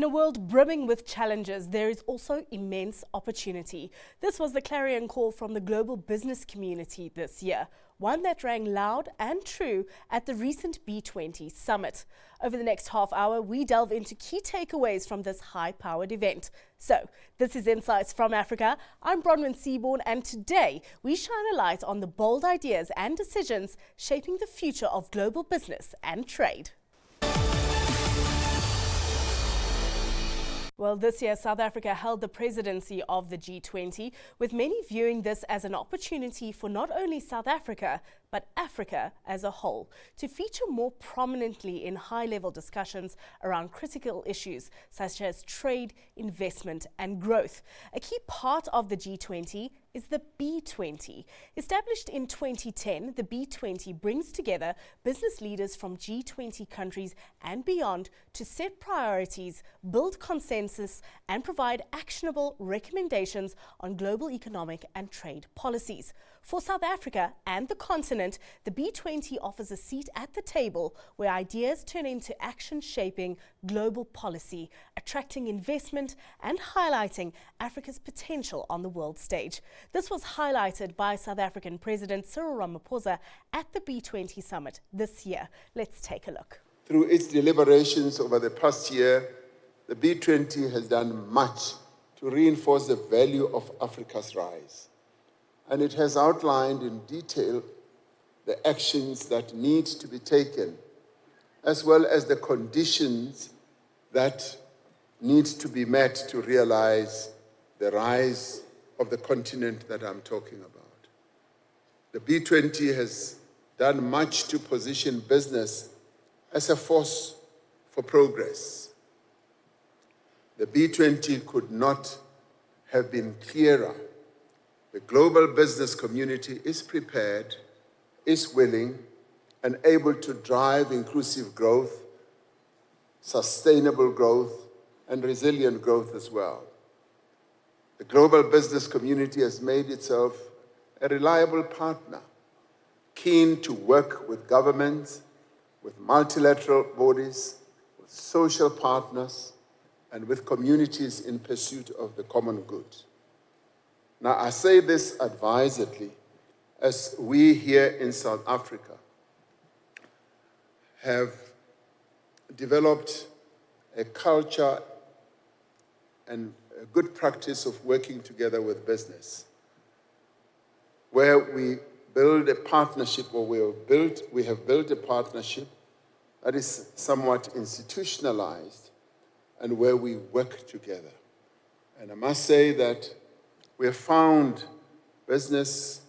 In a world brimming with challenges, there is also immense opportunity. This was the clarion call from the global business community this year, one that rang loud and true at the recent B20 Summit. Over the next half hour, we delve into key takeaways from this high-powered event. So, this is Insights from Africa. I'm Bronwyn Seaborn, and today we shine a light on the bold ideas and decisions shaping the future of global business and trade. Well, this year, South Africa held the presidency of the G20, with many viewing this as an opportunity for not only South Africa, but Africa as a whole, to feature more prominently in high-level discussions around critical issues such as trade, investment and growth. A key part of the G20 is the B20. Established in 2010, the B20 brings together business leaders from G20 countries and beyond to set priorities, build consensus and provide actionable recommendations on global economic and trade policies. For South Africa and the continent, the B20 offers a seat at the table where ideas turn into action shaping global policy, attracting investment and highlighting Africa's potential on the world stage. This was highlighted by South African President Cyril Ramaphosa at the B20 Summit this year. Let's take a look. Through its deliberations over the past year, the B20 has done much to reinforce the value of Africa's rise. And it has outlined in detail the actions that need to be taken, as well as the conditions that need to be met to realize the rise of the continent that I'm talking about. The B20 has done much to position business as a force for progress. The B20 could not have been clearer. The global business community is prepared, is willing, and able to drive inclusive growth, sustainable growth, and resilient growth as well. The global business community has made itself a reliable partner, keen to work with governments, with multilateral bodies, with social partners, and with communities in pursuit of the common good. Now, I say this advisedly, as we here in South Africa have developed a culture and a good practice of working together with business, where we build a partnership, or we have built a partnership that is somewhat institutionalized and where we work together. And I must say that we have found business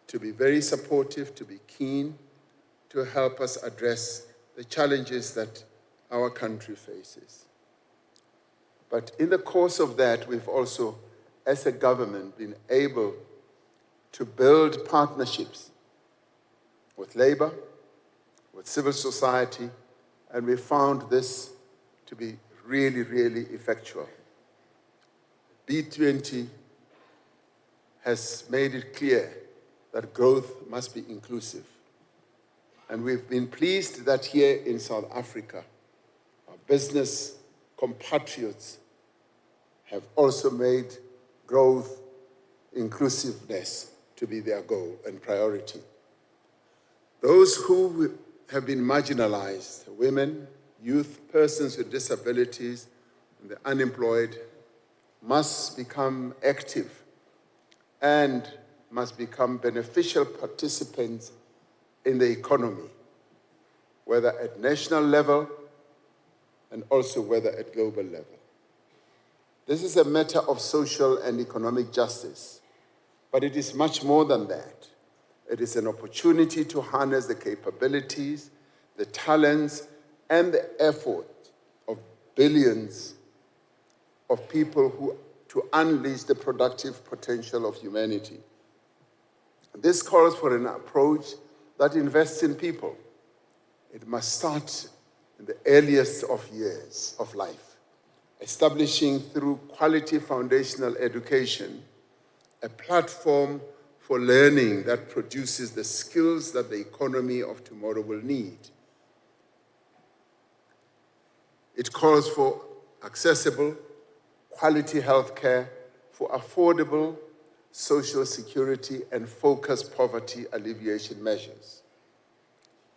to be very supportive, to be keen, to help us address the challenges that our country faces. But in the course of that, we've also, as a government, been able to build partnerships with labor, with civil society, and we found this to be really, really effectual. B20 has made it clear that growth must be inclusive. And we've been pleased that here in South Africa, our business compatriots have also made growth, inclusiveness to be their goal and priority. Those who have been marginalized, women, youth, persons with disabilities, and the unemployed, must become active and must become beneficial participants in the economy, whether at national level and also whether at global level. This is a matter of social and economic justice, but it is much more than that. It is an opportunity to harness the capabilities, the talents, and the effort of billions of people to unleash the productive potential of humanity. This calls for an approach that invests in people. It must start in the earliest of years of life, establishing through quality foundational education a platform for learning that produces the skills that the economy of tomorrow will need. It calls for accessible, quality healthcare, for affordable social security and focused poverty alleviation measures.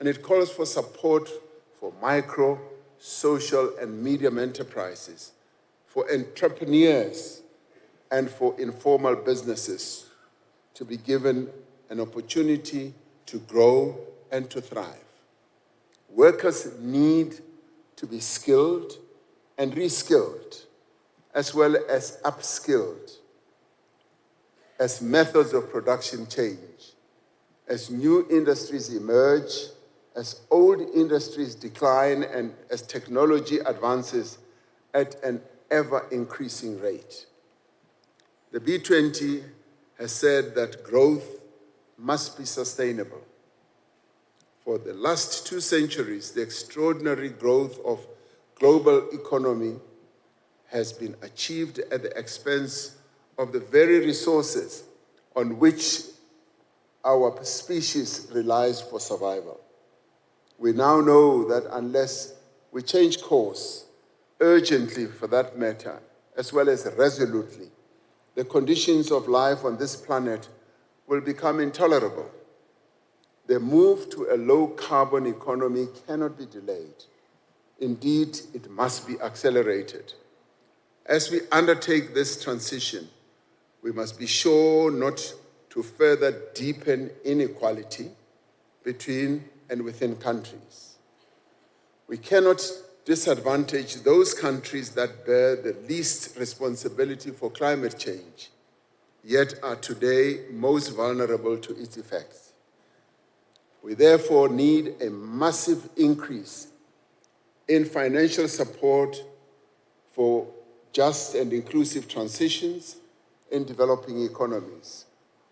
And it calls for support for micro, social, and medium enterprises, for entrepreneurs, and for informal businesses to be given an opportunity to grow and to thrive. Workers need to be skilled and reskilled, as well as upskilled, as methods of production change, as new industries emerge, as old industries decline, and as technology advances at an ever-increasing rate. The B20 has said that growth must be sustainable. For the last 2 centuries, the extraordinary growth of global economy has been achieved at the expense of the very resources on which our species relies for survival. We now know that unless we change course, urgently for that matter, as well as resolutely, the conditions of life on this planet will become intolerable. The move to a low-carbon economy cannot be delayed. Indeed, it must be accelerated. As we undertake this transition, we must be sure not to further deepen inequality between and within countries. We cannot disadvantage those countries that bear the least responsibility for climate change, yet are today most vulnerable to its effects. We therefore need a massive increase in financial support for just and inclusive transitions in developing economies.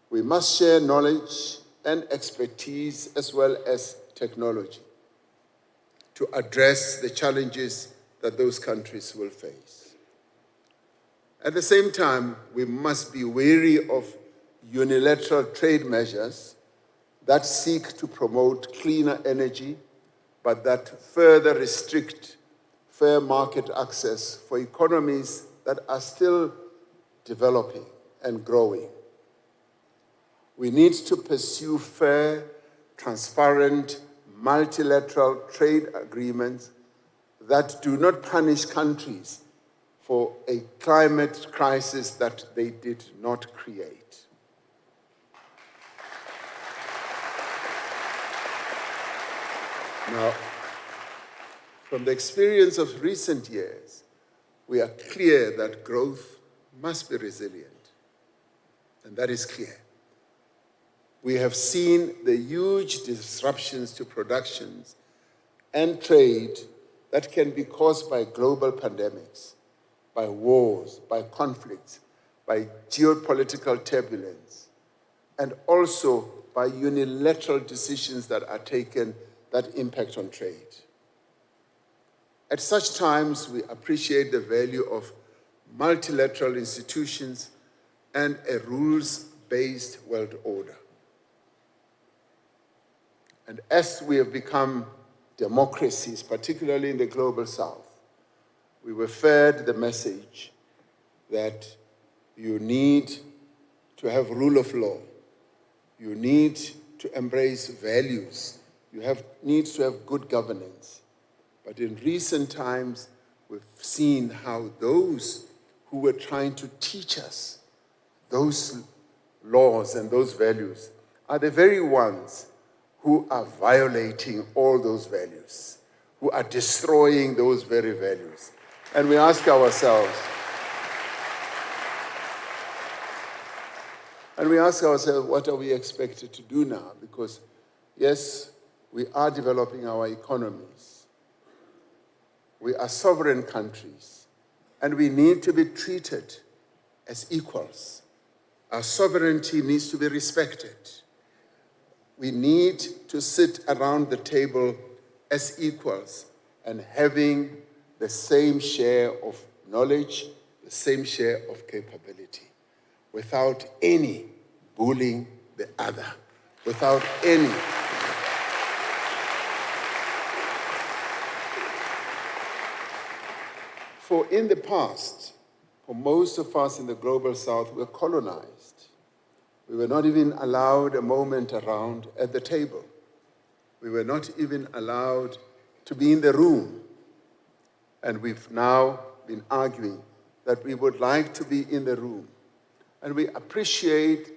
We must share knowledge and expertise as well as technology to address the challenges that those countries will face. At the same time, we must be wary of unilateral trade measures that seek to promote cleaner energy, but that further restrict fair market access for economies that are still developing and growing. We need to pursue fair, transparent, multilateral trade agreements that do not punish countries for a climate crisis that they did not create. Now, from the experience of recent years, we are clear that growth must be resilient, and that is clear. We have seen the huge disruptions to productions and trade that can be caused by global pandemics, by wars, by conflicts, by geopolitical turbulence, and also by unilateral decisions that are taken that impact on trade. At such times, we appreciate the value of multilateral institutions and a rules-based world order. And as we have become democracies, particularly in the global south, we were fed the message that you need to have rule of law. You need to embrace values. You need to have good governance. But in recent times, we've seen how those who were trying to teach us those laws and those values are the very ones who are violating all those values, who are destroying those very values. And we ask ourselves, what are we expected to do now? Because, yes, we are developing our economies. We are sovereign countries, and we need to be treated as equals. Our sovereignty needs to be respected. We need to sit around the table as equals and having the same share of knowledge, the same share of capability, without any bullying the other, without any. For in the past, for most of us in the global south, we're colonized. We were not even allowed a moment around at the table. We were not even allowed to be in the room. And we've now been arguing that we would like to be in the room. And we appreciate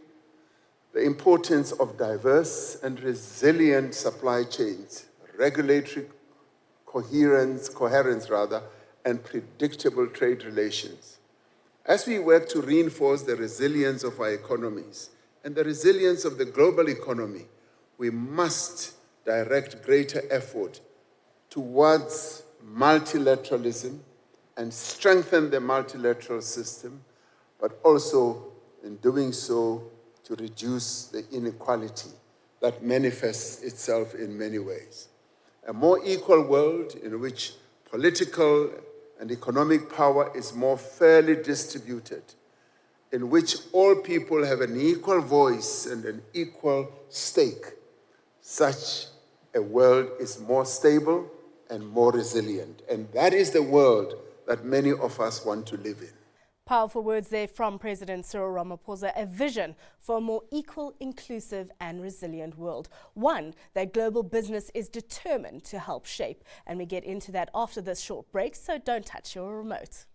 the importance of diverse and resilient supply chains, regulatory coherence, and predictable trade relations. As we work to reinforce the resilience of our economies and the resilience of the global economy, we must direct greater effort towards multilateralism and strengthen the multilateral system, but also in doing so to reduce the inequality that manifests itself in many ways. A more equal world in which political and economic power is more fairly distributed, in which all people have an equal voice and an equal stake. Such a world is more stable and more resilient. And that is the world that many of us want to live in. Powerful words there from President Cyril Ramaphosa, a vision for a more equal, inclusive and resilient world. One that global business is determined to help shape. And we get into that after this short break, so don't touch your remote.